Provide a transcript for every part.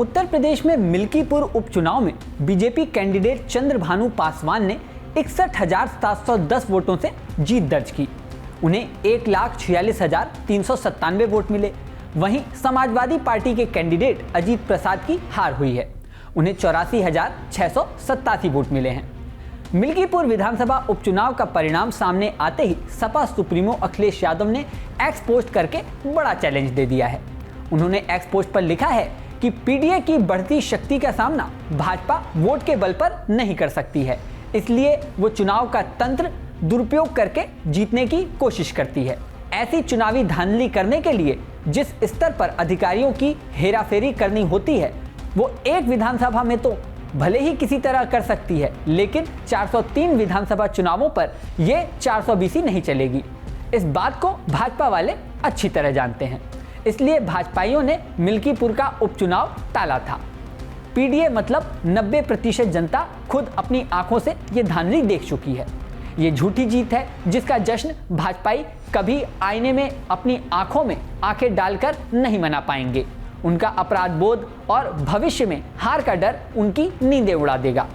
उत्तर प्रदेश में मिल्कीपुर उपचुनाव में बीजेपी कैंडिडेट चंद्रभानु पासवान ने 61,710 वोटों से जीत दर्ज की। उन्हें 1,46,397 वोट मिले। वहीं समाजवादी पार्टी के कैंडिडेट अजीत प्रसाद की हार हुई है। उन्हें 84,687 वोट मिले हैं। मिल्कीपुर विधानसभा उपचुनाव का परिणाम सामने आते ही सपा सुप्रीमो अखिलेश यादव ने एक्स पोस्ट करके बड़ा चैलेंज दे दिया है। उन्होंने एक्स पोस्ट पर लिखा है कि पीडीए की बढ़ती शक्ति का सामना भाजपा वोट के बल पर नहीं कर सकती है, इसलिए वो चुनाव का तंत्र दुरुपयोग करके जीतने की कोशिश करती है। ऐसी चुनावी धांधली करने के लिए जिस स्तर पर अधिकारियों की हेराफेरी करनी होती है, वो एक विधानसभा में तो भले ही किसी तरह कर सकती है, लेकिन 403 विधानसभा चुनावों पर यह 420 नहीं चलेगी। इस बात को भाजपा वाले अच्छी तरह जानते हैं, इसलिए भाजपाइयों ने मिल्कीपुर का उपचुनाव टाला था। पीडीए मतलब 90% जनता खुद अपनी आंखों से ये धांधली देख चुकी है। ये झूठी जीत है जिसका जश्न भाजपाई कभी आईने में अपनी आंखों में आंखें डालकर नहीं मना पाएंगे। उनका अपराध बोध और भविष्य में हार का डर उनकी नींदें उड़ा देगा।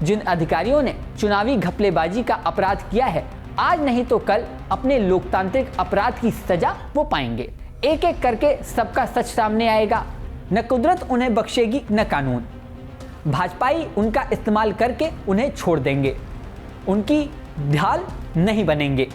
जिन अधिकारियों ने चुनावी घपलेबाजी का अपराध किया है, आज नहीं तो कल अपने लोकतांत्रिक अपराध की सजा वो पाएंगे। एक एक करके सबका सच सामने आएगा। न कुदरत उन्हें बख्शेगी न कानून। भाजपाई उनका इस्तेमाल करके उन्हें छोड़ देंगे। उनकी ढाल नहीं बनेंगे।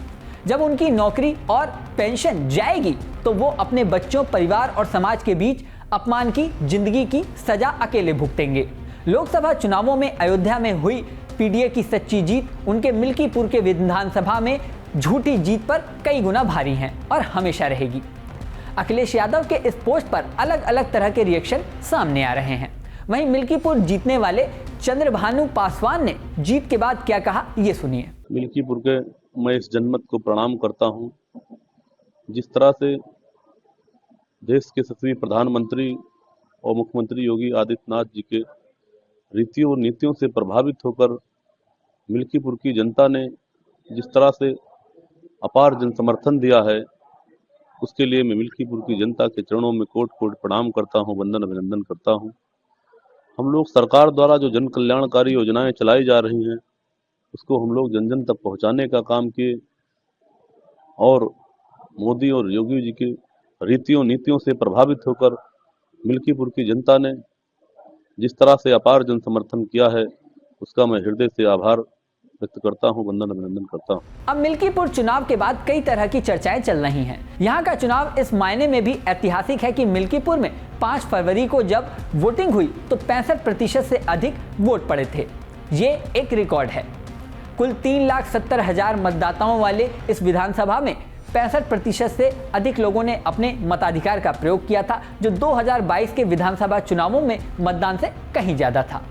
जब उनकी नौकरी और पेंशन जाएगी तो वो अपने बच्चों, परिवार और समाज के बीच अपमान की जिंदगी की सजा अकेले भुगतेंगे। लोकसभा चुनावों में अयोध्या में हुई पीडीए की सच्ची जीत उनके मिल्कीपुर के विधानसभा में झूठी जीत पर कई गुना भारी है और हमेशा रहेगी। अखिलेश यादव के इस पोस्ट पर अलग अलग तरह के रिएक्शन सामने आ रहे हैं। वहीं मिल्कीपुर जीतने वाले चंद्रभानु पासवान ने जीत के बाद क्या कहा, ये सुनिए। मिल्कीपुर के मैं इस जनमत को प्रणाम करता हूं। जिस तरह से देश के यशस्वी प्रधानमंत्री और मुख्यमंत्री योगी आदित्यनाथ जी के रीतियों और नीतियों से प्रभावित होकर मिल्कीपुर की जनता ने जिस तरह से अपार जन समर्थन दिया है, उसके लिए मैं मिल्कीपुर की जनता के चरणों में कोट कोट प्रणाम करता हूं, वंदन अभिनंदन करता हूं। हम लोग सरकार द्वारा जो जन कल्याणकारी योजनाएं चलाई जा रही हैं, उसको हम लोग जन जन तक पहुंचाने का काम किए और मोदी और योगी जी की रीतियों नीतियों से प्रभावित होकर मिल्कीपुर की जनता ने जिस तरह से अपार जन समर्थन किया है, उसका मैं हृदय से आभार व्यक्त करता हूं, वंदन अभिनंदन करता हूं। अब मिल्कीपुर चुनाव के बाद कई तरह की चर्चाएं चल रही हैं। यहाँ का चुनाव इस मायने में भी ऐतिहासिक है कि मिल्कीपुर में 5 फरवरी को जब वोटिंग हुई तो 65% से अधिक वोट पड़े थे। ये एक रिकॉर्ड है। कुल 3,70,000 मतदाताओं वाले इस विधानसभा में 65% से अधिक लोगों ने अपने मताधिकार का प्रयोग किया था, जो 2022 के विधानसभा चुनावों में मतदान से कहीं ज्यादा था।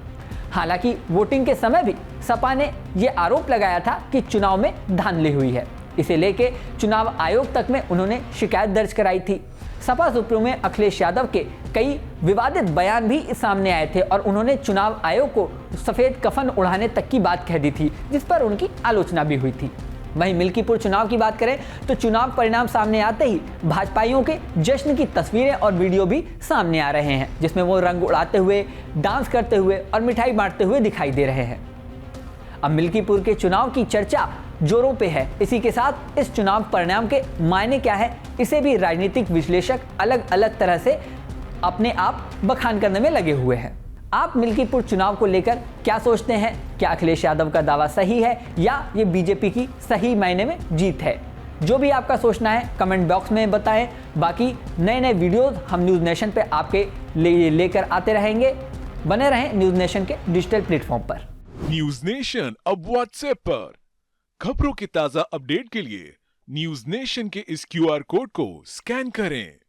हालांकि वोटिंग के समय भी सपा ने ये आरोप लगाया था कि चुनाव में धांधली हुई है। इसे लेके चुनाव आयोग तक में उन्होंने शिकायत दर्ज कराई थी। सपा सुप्रीमो अखिलेश यादव के कई विवादित बयान भी सामने आए थे और उन्होंने चुनाव आयोग को सफेद कफन उड़ाने तक की बात कह दी थी, जिस पर उनकी आलोचना भी हुई थी। वहीं मिल्कीपुर चुनाव की बात करें तो चुनाव परिणाम सामने आते ही भाजपाइयों के जश्न की तस्वीरें और वीडियो भी सामने आ रहे हैं, जिसमें वो रंग उड़ाते हुए, डांस करते हुए और मिठाई बांटते हुए दिखाई दे रहे हैं। अब मिल्कीपुर के चुनाव की चर्चा जोरों पे है। इसी के साथ इस चुनाव परिणाम के मायने क्या है, इसे भी राजनीतिक विश्लेषक अलग अलग तरह से अपने आप बखान करने में लगे हुए हैं। आप मिल्कीपुर चुनाव को लेकर क्या सोचते हैं? क्या अखिलेश यादव का दावा सही है या ये बीजेपी की सही मायने में जीत है? जो भी आपका सोचना है कमेंट बॉक्स में बताएं। बाकी नए नए वीडियोस हम न्यूज़ नेशन पे आपके लिए लेकर आते रहेंगे। बने रहें न्यूज़ नेशन के डिजिटल प्लेटफॉर्म पर। न्यूज़ नेशन अब व्हाट्सएप पर खबरों की ताजा अपडेट के लिए न्यूज़ नेशन के इस QR कोड को स्कैन करें।